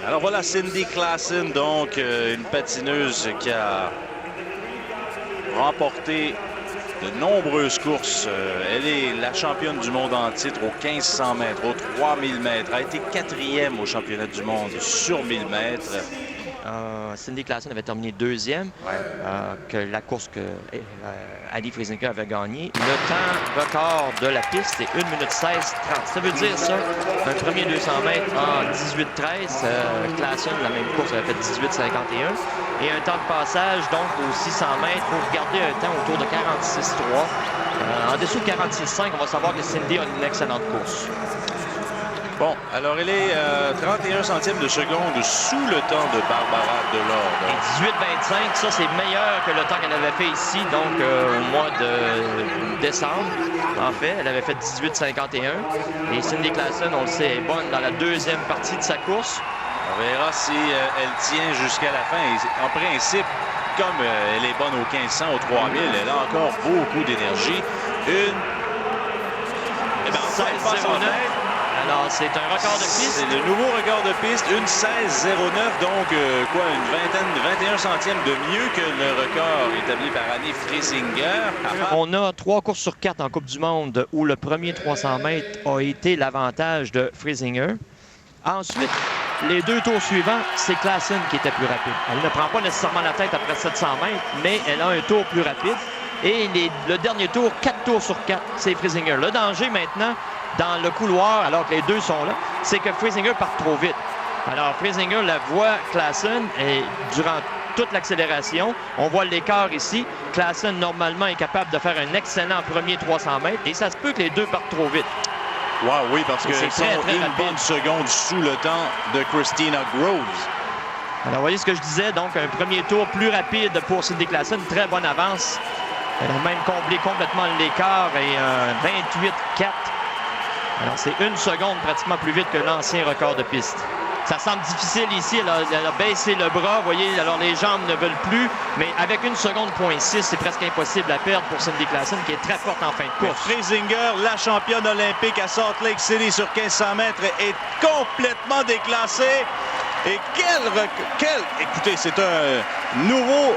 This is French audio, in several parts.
Alors voilà Cindy Klassen, donc une patineuse qui a remporté de nombreuses courses. Elle est la championne du monde en titre aux 1500 mètres, aux 3000 mètres. Elle a été 4e au championnat du monde sur 1000 mètres. Cindy Klassen avait terminé 2e, que la course que Ali Friesinger avait gagnée. Le temps record de la piste, c'est 1 minute 16-30. Ça veut dire ça, un premier 200 mètres en 18-13. Klassen, la même course, avait fait 18-51. Et un temps de passage, donc, aux 600 mètres, pour garder un temps autour de 46-3. En dessous de 46-5, on va savoir que Cindy a une excellente course. Bon, alors elle est 31 centièmes de seconde sous le temps de Barbara Delord. Et 18-25, ça c'est meilleur que le temps qu'elle avait fait ici, donc au mois de décembre. En fait, elle avait fait 18-51. Et Cindy Klassen, on le sait, est bonne dans la deuxième partie de sa course. On verra si elle tient jusqu'à la fin. Et en principe, comme elle est bonne aux 1500, aux 3000, elle a encore beaucoup d'énergie. Alors, c'est un record de piste. C'est le nouveau record de piste, une 16-09, donc une 21 centièmes de mieux que le record établi par Annie Friesinger. On a 3 courses sur 4 en Coupe du Monde où le premier 300 mètres a été l'avantage de Friesinger. Ensuite, les 2 tours suivants, c'est Klassen qui était plus rapide. Elle ne prend pas nécessairement la tête après 700 mètres, mais elle a un tour plus rapide. Et le dernier tour, 4 tours sur 4, c'est Friesinger. Le danger maintenant, dans le couloir, alors que les deux sont là, c'est que Friesinger part trop vite. Alors, Friesinger la voit Klassen et durant toute l'accélération, on voit l'écart ici. Klassen, normalement, est capable de faire un excellent premier 300 mètres et ça se peut que les deux partent trop vite. Wow, oui, parce que c'est une bonne seconde sous le temps de Christina Groves. Alors, voyez ce que je disais, donc un premier tour plus rapide pour Cindy Klassen, très bonne avance. Elle a même comblé complètement l'écart et un 28-4. Alors, c'est 1 seconde pratiquement plus vite que l'ancien record de piste. Ça semble difficile ici. Elle a baissé le bras. Vous voyez, alors les jambes ne veulent plus. Mais avec 1 seconde, 0.6, c'est presque impossible à perdre pour Cindy Klassen, qui est très forte en fin de course. Friesinger, la championne olympique à Salt Lake City sur 1500 mètres, est complètement déclassée. Et écoutez, c'est un nouveau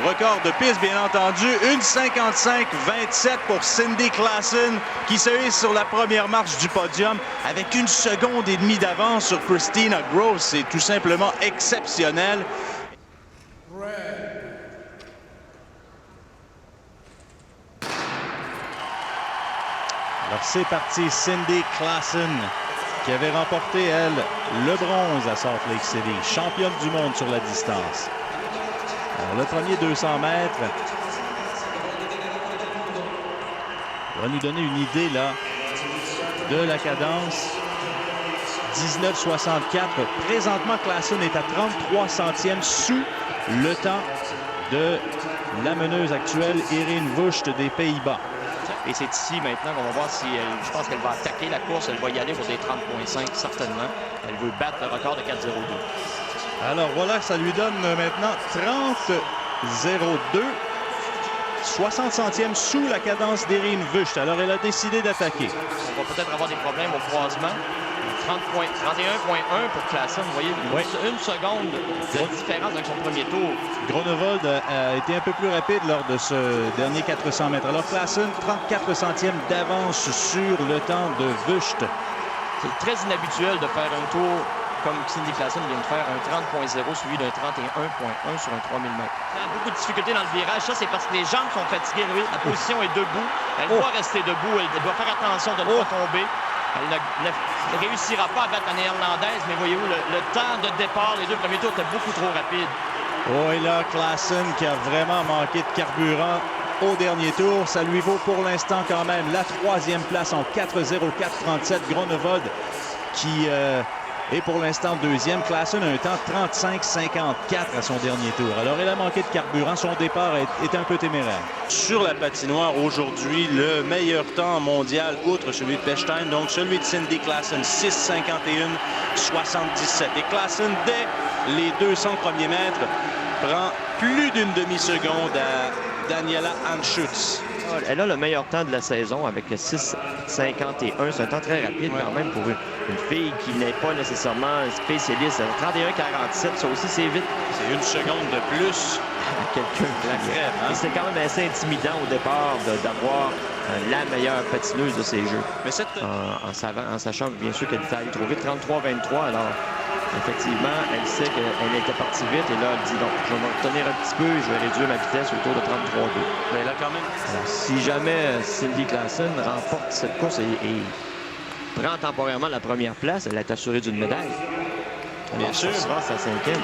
record de piste, bien entendu. Une 55-27 pour Cindy Klassen, qui se hisse sur la première marche du podium avec 1 seconde et demie d'avance sur Christina Groves. C'est tout simplement exceptionnel. Alors, c'est parti, Cindy Klassen, qui avait remporté, elle, le bronze à Salt Lake City, championne du monde sur la distance. Alors, le premier 200 mètres va nous donner une idée là de la cadence. 19,64. Présentement, Klassen est à 33 centièmes sous le temps de la meneuse actuelle, Irene Wüst des Pays-Bas. Et c'est ici maintenant qu'on va voir si elle, je pense qu'elle va attaquer la course. Elle va y aller pour des 30,5 certainement. Elle veut battre le record de 4,02. Alors voilà, ça lui donne maintenant 30,02. 60 centièmes sous la cadence d'Irene Wüst. Alors elle a décidé d'attaquer. On va peut-être avoir des problèmes au croisement. 31,1 pour Klassen. Vous voyez, une seconde de différence avec son premier tour. Groenewold a été un peu plus rapide lors de ce dernier 400 mètres. Alors Klassen, 34 centièmes d'avance sur le temps de Wüst. C'est très inhabituel de faire un tour comme Cindy Klassen vient de faire, un 30,0 suivi d'un 31,1 sur un 3000 mètres. Elle a beaucoup de difficultés dans le virage. Ça, c'est parce que les jambes sont fatiguées. La position est debout. Elle doit rester debout. Elle doit faire attention de ne pas tomber. Elle ne réussira pas à battre la Néerlandaise, mais voyez-vous, le temps de départ, les 2 premiers tours étaient beaucoup trop rapides. Oh, et là, Klassen qui a vraiment manqué de carburant au dernier tour. Ça lui vaut pour l'instant quand même la 3e place en 4,04,37. Groenewold qui est pour l'instant 2e. Klassen a un temps de 35,54 à son dernier tour. Alors, il a manqué de carburant. Son départ est un peu téméraire. Sur la patinoire, aujourd'hui, le meilleur temps mondial, outre celui de Bechstein, donc celui de Cindy Klassen, 6,51,77. Et Klassen, dès les 200 premiers mètres, prend plus d'une demi-seconde à Daniela Anschutz. Elle a le meilleur temps de la saison avec 6,51. C'est un temps très rapide quand même pour une fille qui n'est pas nécessairement spécialiste. 31,47, ça aussi c'est vite. C'est une seconde de plus à quelqu'un. Hein? C'était quand même assez intimidant au départ d'avoir la meilleure patineuse de ces jeux. Mais en sachant bien sûr qu'elle était allée trop vite, 33-23. Alors, effectivement, elle sait qu'elle était partie vite et là, elle dit donc, je vais me retenir un petit peu et je vais réduire ma vitesse autour de 33-2. Mais là, quand même. Alors, si jamais Cindy Klassen remporte cette course et prend temporairement la première place, elle est assurée d'une médaille. Bien sûr. Ça sera sa 5e.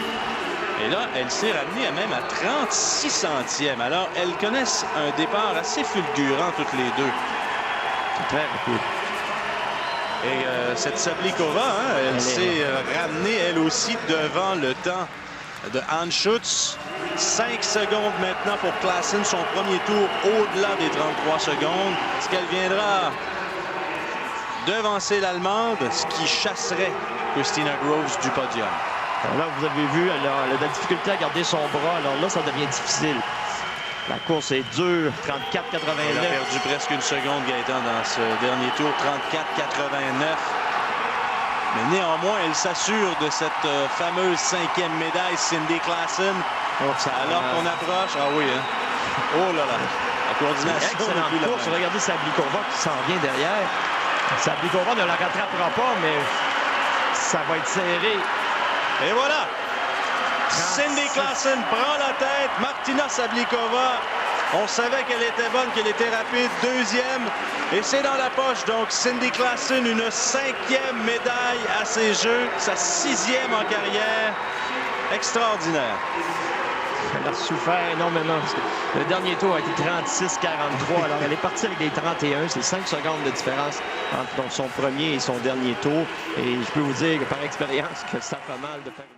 Et là, elle s'est ramenée même à 36 centièmes. Alors, elles connaissent un départ assez fulgurant toutes les deux. C'est très rapide. Et cette Sablikova, hein, elle s'est ramenée elle aussi devant le temps de Anne Schutz. 5 secondes maintenant pour Klassen, son premier tour au-delà des 33 secondes. Est-ce qu'elle viendra devancer l'Allemande, ce qui chasserait Christina Groves du podium? Alors là, vous avez vu, elle a de la difficulté à garder son bras. Alors là, ça devient difficile. La course est dure, 34,89. Elle a perdu presque une seconde, Gaëtan, dans ce dernier tour, 34,89. Mais néanmoins, elle s'assure de cette fameuse 5e médaille, Cindy Klassen. Alors qu'on approche. Ah oui, hein? Oh là là! La coordination. Excellente course. Regardez Sablikova qui s'en vient derrière. Sablikova ne la rattrapera pas, mais ça va être serré. Et voilà! Cindy Klassen prend la tête. Martina Sablikova, on savait qu'elle était bonne, qu'elle était rapide. 2e. Et c'est dans la poche. Donc, Cindy Klassen, une 5e médaille à ses Jeux. Sa 6e en carrière. Extraordinaire. Elle a souffert énormément. Parce que le dernier tour a été 36-43. Alors, elle est partie avec des 31. C'est 5 secondes de différence entre son premier et son dernier tour. Et je peux vous dire que par expérience que ça fait mal de faire une